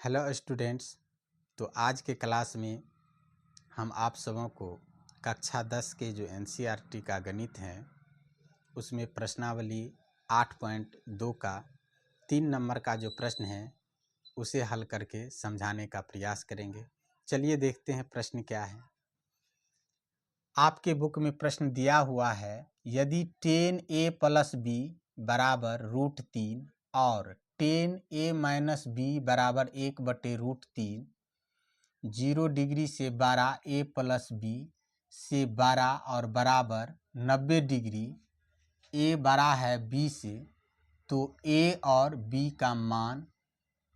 Hello students. तो आज के क्लास में हम आप सबों को कक्षा 10 के जो एनसीईआरटी का गणित है उसमें प्रश्नावली 8.2 का 3 नंबर का जो प्रश्न है उसे हल करके समझाने का प्रयास करेंगे। चलिए देखते हैं प्रश्न क्या है। आपके बुक में प्रश्न दिया हुआ है, यदि 10a + b बराबर √3 और 10a - b बराबर 1/√3 0 डिग्री से 12 a + b से 12 और बराबर 90 डिग्री a बड़ा है b से, तो a और b का मान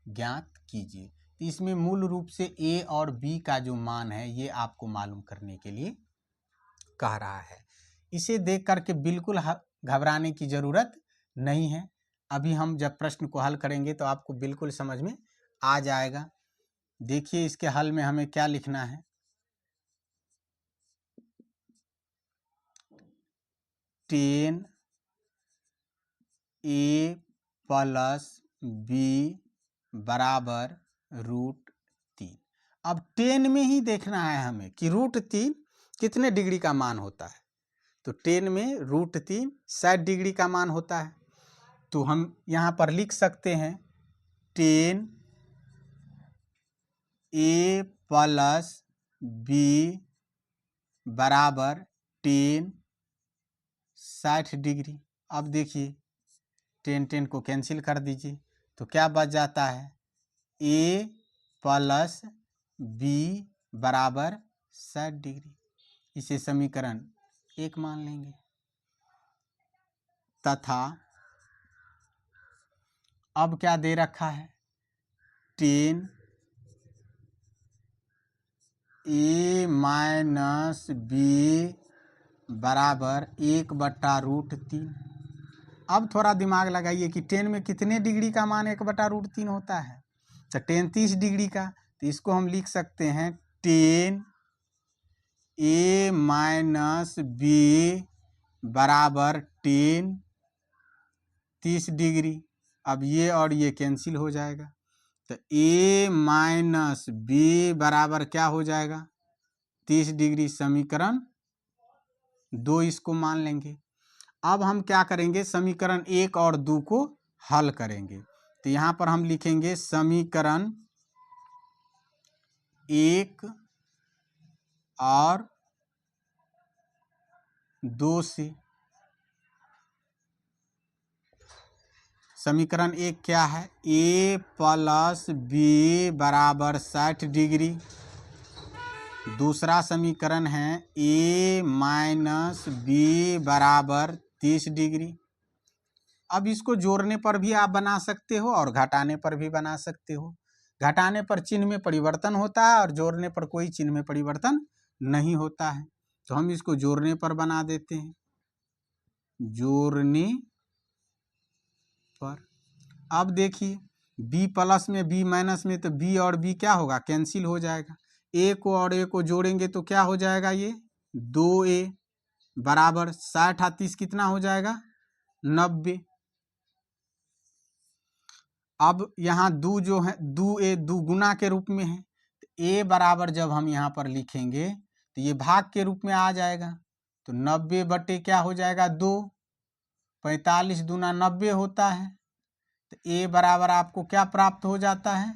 ज्ञात कीजिए। तो इसमें मूल रूप से a और b का जो मान है ये आपको मालूम करने के लिए कह रहा है। इसे देख करके बिल्कुल घबराने की ज़रूरत नहीं है। अभी हम जब प्रश्न को हल करेंगे तो आपको बिल्कुल समझ में आ जाएगा। देखिए इसके हल में हमें क्या लिखना है। 10a + b बराबर √3। अब 10 में ही देखना है हमें कि √3 कितने डिग्री का मान होता है। तो 10 में √3 60 डिग्री का मान होता है। तो हम यहाँ पर लिख सकते हैं 10a + b बराबर 10 60 डिग्री। अब देखिए 10 को कैंसिल कर दीजिए तो क्या बच जाता है, a + b बराबर 60 डिग्री। इसे समीकरण 1 मान लेंगे तथा अब क्या दे रखा है, 10a - b बराबर 1/√3। अब थोड़ा दिमाग लगाइए कि 10 में कितने डिग्री का मान 1/√3 होता है। तो 10 30 डिग्री का, तो इसको हम लिख सकते हैं 10a - b बराबर 10 30 डिग्री। अब ये और ये कैंसिल हो जाएगा तो a - b बराबर क्या हो जाएगा, 30 डिग्री। समीकरण 2 इसको मान लेंगे। अब हम क्या करेंगे, समीकरण 1 और 2 को हल करेंगे। तो यहाँ पर हम लिखेंगे समीकरण 1 और 2 से। समीकरण 1 क्या है, a + b बराबर 60 डिग्री। दूसरा समीकरण है a - b बराबर 30 डिग्री। अब इसको जोड़ने पर भी आप बना सकते हो और घटाने पर भी बना सकते हो। घटाने पर चिन्ह में परिवर्तन होता है और जोड़ने पर कोई चिन्ह में परिवर्तन नहीं होता है। तो हम इसको जोड़ने पर बना देते हैं, जोड़ने पर। अब देखिए b प्लस में b माइनस में, तो b और b क्या होगा, कैंसिल हो जाएगा। a को और a को जोड़ेंगे तो क्या हो जाएगा, ये 2a बराबर 60 + 30 कितना हो जाएगा, 90। अब यहाँ 2 जो है 2a 2 गुना के रूप में है, तो a बराबर जब हम यहाँ पर लिखेंगे तो ये भाग के रूप में आ जाएगा। तो 90 बटे क्या हो जाएगा, 2, 45 दूना 90 होता है। तो a बराबर आपको क्या प्राप्त हो जाता है,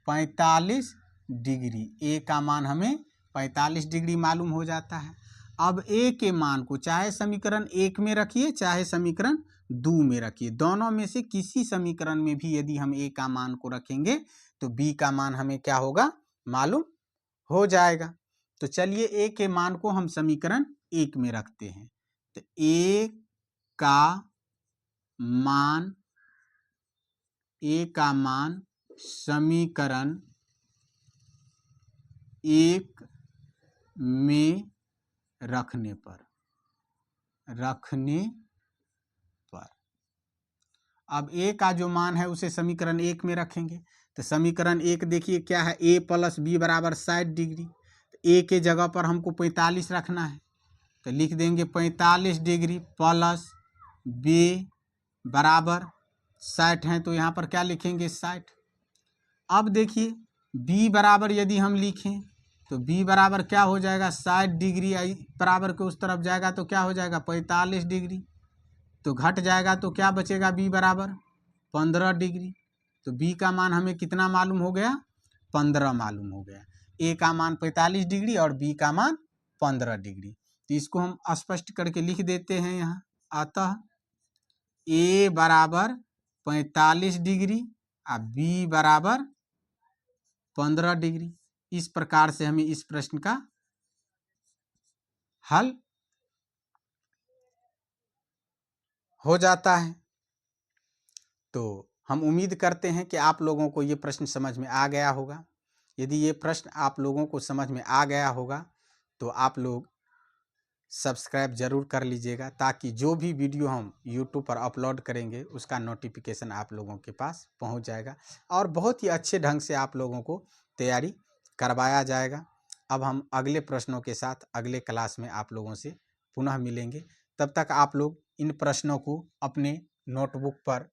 45 डिग्री। a का मान हमें 45 डिग्री मालूम हो जाता है। अब a के मान को चाहे समीकरण 1 में रखिए चाहे समीकरण 2 में रखिए, दोनों में से किसी समीकरण में भी यदि हम a का मान को रखेंगे तो b का मान हमें क्या होगा, मालूम हो जाएगा। तो चलिए a के मान को हम समीकरण 1 में रखते हैं। तो a का मान समीकरण 1 में रखने पर अब a का जो मान है उसे समीकरण 1 में रखेंगे। तो समीकरण 1 देखिए क्या है, a + b बराबर 60 डिग्री। a के जगह पर हमको 45 रखना है, तो लिख देंगे 45 डिग्री प्लस b बराबर 60 है, तो यहाँ पर क्या लिखेंगे, 60। अब देखिए b बराबर यदि हम लिखें तो b बराबर क्या हो जाएगा, 60 डिग्री बराबर के उस तरफ जाएगा तो क्या हो जाएगा 45 डिग्री, तो घट जाएगा तो क्या बचेगा b बराबर 15 डिग्री। तो b का मान हमें कितना मालूम हो गया, 15 मालूम हो गया। a का मान 45 डिग्री और b का मान 15 डिग्री। तो इसको हम स्पष्ट करके लिख देते हैं यहाँ, अतः a बराबर 45 डिग्री और b बराबर 15 डिग्री। इस प्रकार से हमें इस प्रश्न का हल हो जाता है। तो हम उम्मीद करते हैं कि आप लोगों को ये प्रश्न समझ में आ गया होगा। यदि ये प्रश्न आप लोगों को समझ में आ गया होगा तो आप लोग सब्सक्राइब ज़रूर कर लीजिएगा, ताकि जो भी वीडियो हम यूट्यूब पर अपलोड करेंगे उसका नोटिफिकेशन आप लोगों के पास पहुंच जाएगा और बहुत ही अच्छे ढंग से आप लोगों को तैयारी करवाया जाएगा। अब हम अगले प्रश्नों के साथ अगले क्लास में आप लोगों से पुनः मिलेंगे। तब तक आप लोग इन प्रश्नों को अपने नोटबुक पर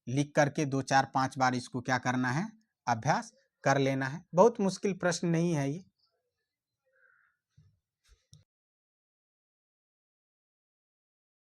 लिख करके 2, 4, 5 बार इसको क्या करना है, अभ्यास कर लेना है। बहुत मुश्किल प्रश्न नहीं है ये।